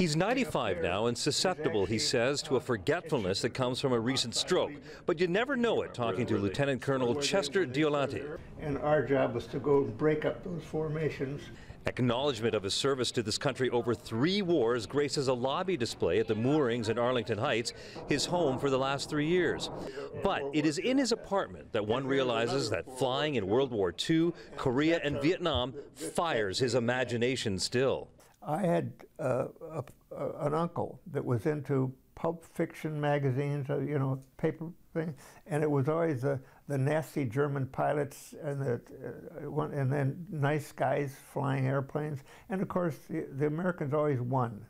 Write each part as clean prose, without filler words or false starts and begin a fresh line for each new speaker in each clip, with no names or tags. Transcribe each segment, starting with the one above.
He's 95 now and susceptible, he says, to a forgetfulness that comes from a recent stroke. But you never know it talking to Lieutenant Colonel Chester Diolante.
And our job was to go and break up those formations.
Acknowledgement of his service to this country over 3 wars graces a lobby display at the moorings in Arlington Heights, his home for the last 3 years. But it is in his apartment that one realizes that flying in World War II, Korea, and Vietnam fires his imagination still.
I had an uncle that was into pulp fiction magazines, you know, paper thing, and it was always the nasty German pilots and then nice guys flying airplanes, and of course the Americans always won.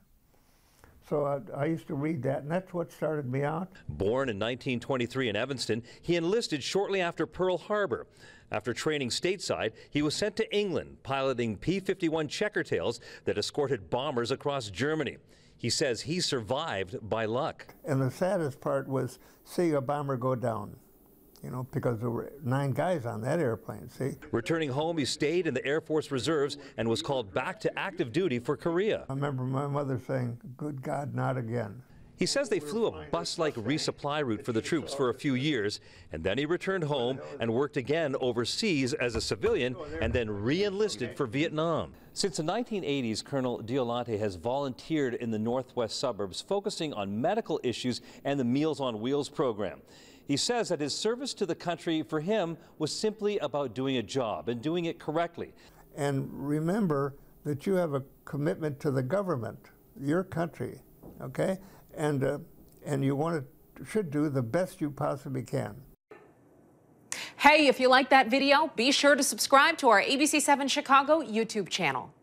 So I used to read that, and that's what started me out.
Born in 1923 in Evanston, he enlisted shortly after Pearl Harbor. After training stateside, he was sent to England, piloting P-51 Checkertails that escorted bombers across Germany. He says he survived by luck.
And the saddest part was seeing a bomber go down, you know, because there were 9 guys on that airplane, see?
Returning home, he stayed in the Air Force Reserves and was called back to active duty for Korea.
I remember my mother saying, "Good God, not again."
He says they flew a bus-like resupply route for the troops for a few years, and then he returned home and worked again overseas as a civilian and then re-enlisted for Vietnam. Since the 1980s, Colonel Diolante has volunteered in the northwest suburbs, focusing on medical issues and the Meals on Wheels program. He says that his service to the country for him was simply about doing a job and doing it correctly.
And remember that you have a commitment to the government, your country, okay? And you should do the best you possibly can.
Hey, if you like that video, be sure to subscribe to our ABC7 Chicago YouTube channel.